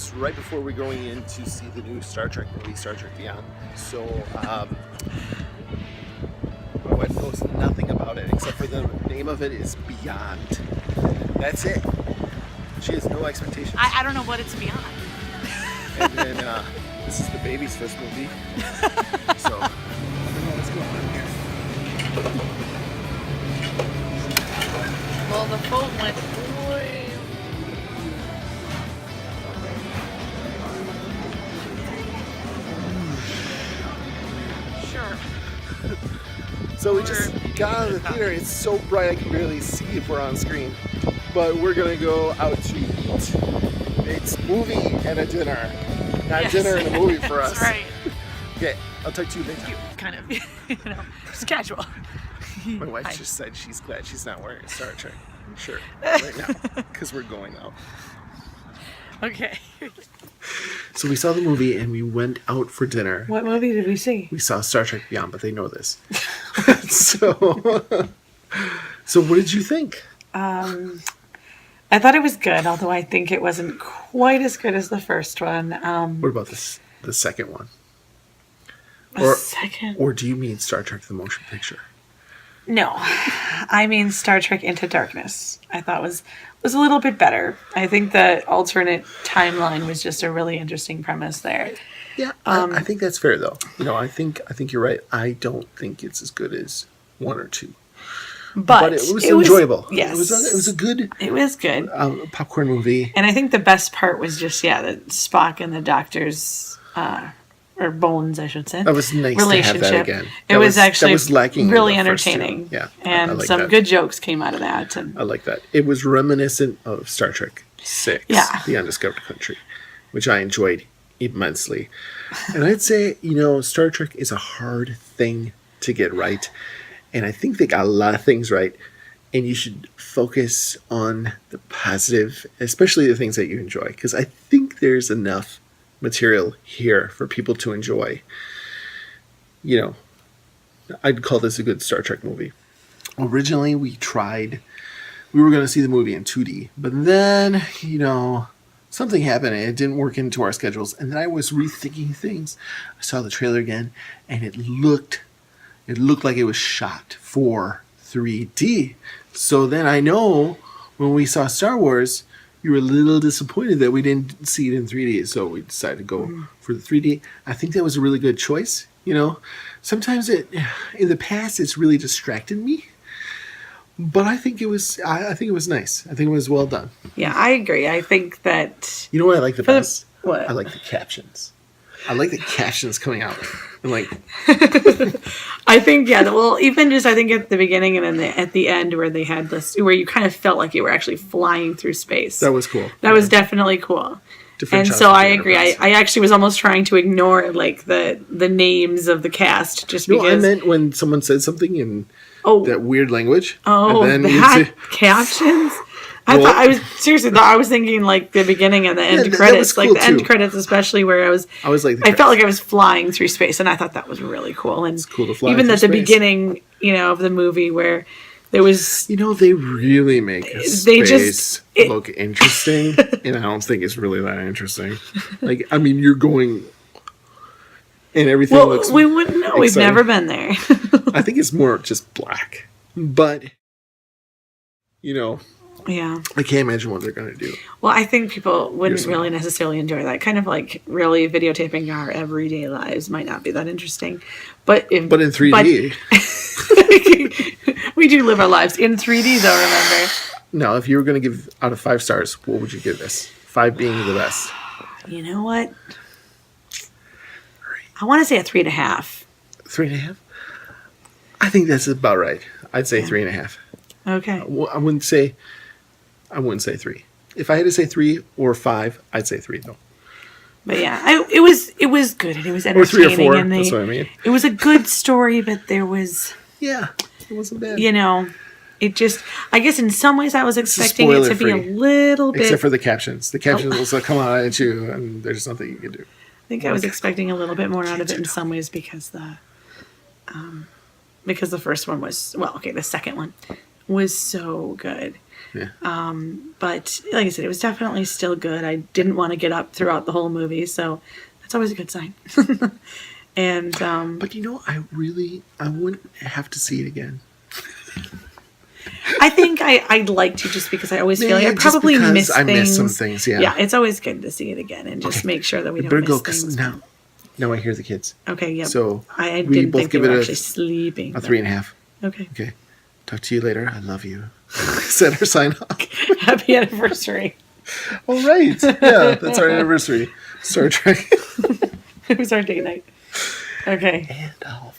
is right before we're going in to see the new Star Trek movie, Star Trek Beyond. So, my wife knows nothing about it except for the name of it is Beyond. That's it. She has no expectations. I don't know what it's beyond. And then this is the baby's first movie. So, I don't know what's going on here. Well, the phone went way. Sure. So we just got out of the theater. It's so bright I can barely see if we're on screen. But we're gonna go out to eat. It's movie and a dinner. Not Yes. dinner and a movie for us. That's right. Okay, I'll talk to you later. Kind of, just casual. My wife Hi. just said she's glad she's not wearing a Star Trek shirt right now because we're going out. Okay. So we saw the movie and we went out for dinner. What movie did we see? We saw Star Trek Beyond, but they know this. So what did you think? I thought it was good, although I think it wasn't quite as good as the first one. What about the second one? The second? Or do you mean Star Trek the Motion Picture? No, I mean Star Trek Into Darkness. I thought was a little bit better. I think the alternate timeline was just a really interesting premise there. Yeah, I think that's fair though. I think you're right. I don't think it's as good as 1 or 2. But it was enjoyable. Yes, it was a good. It was good. Popcorn movie. And I think the best part was just the Spock and the Doctor's or Bones, I should say. That was nice relationship. To have that again. It was actually lacking really in the first two. entertaining. Yeah, and I like some that. good jokes came out of that. And I like that. It was reminiscent of Star Trek 6, The Undiscovered Country, which I enjoyed immensely. And I'd say, Star Trek is a hard thing to get right. And I think they got a lot of things right. And you should focus on the positive, especially the things that you enjoy. Because I think there's enough material here for people to enjoy. I'd call this a good Star Trek movie. Originally, we were going to see the movie in 2D. But then, something happened and it didn't work into our schedules. And then I was rethinking things. I saw the trailer again and it looked like it was shot for 3D. So then I know when we saw Star Wars, you were a little disappointed that we didn't see it in 3D. So we decided to go for the 3D. I think that was a really good choice. Sometimes in the past, it's really distracted me. But I think it was nice. I think it was well done. yeah, I agree. I think that You know what I like the best? what? I like the captions. I like the captions coming out. And I think even just I think at the beginning and then at the end where they had this where you kind of felt like you were actually flying through space. that was cool. That was definitely cool. Different And shots so of I the agree. Enterprise. I actually was almost trying to ignore the names of the cast just No, I because meant when someone said something in that weird language. Oh, and then you'd that say- captions. Well- I was seriously thought I was thinking like the beginning and the end that was credits, cool, like the end too. credits, especially where I was like the I felt like I was flying through space, and I thought that was really cool. And cool to fly even through at the space. beginning, of the movie where there was they really make space look interesting, and I don't think it's really that interesting. You're going, and everything looks. we wouldn't know. We've exciting. never been there. I think it's more just black, but Yeah. I can't imagine what they're going to do. Well, I think people wouldn't Here's really necessarily enjoy that. Kind of like really videotaping our everyday lives might not be that interesting. But in 3D. we do live our lives in 3D though, remember? Now, if you were going to give out of 5 stars, what would you give this? 5 being the best. You know what? I want to say a 3.5. 3.5? I think that's about right. I'd say 3.5. Okay. Well, I wouldn't say 3. If I had to say 3 or 5, I'd say 3 though. But yeah, it was good and it was Or 3 or entertaining 4. and That's what I mean. it was a good story, but there was Yeah, it wasn't bad. it just I guess in some ways I was expecting it to be a spoiler-free. little bit. Except for the captions. The captions will still come out at you, and there's nothing you can do. I think I was expecting a little bit more out of it in some ways because the first one was the second one was so good. Yeah. But like I said, it was definitely still good. I didn't want to get up throughout the whole movie, so that's always a good sign. And But I wouldn't have to see it again. I think I'd like to, just because I always feel like I Just probably because miss I things. miss some things, yeah. Yeah, it's always good to see it again and just make sure that we don't Better miss go, 'cause things. now I hear the kids. Okay, yeah. So I we didn't both think they give were it actually sleeping. a 3.5. Okay. Okay. Talk to you later. I love you. Set our sign off. Happy anniversary. All right. Yeah, that's our anniversary. Star Trek. It was our date night. Okay. And off.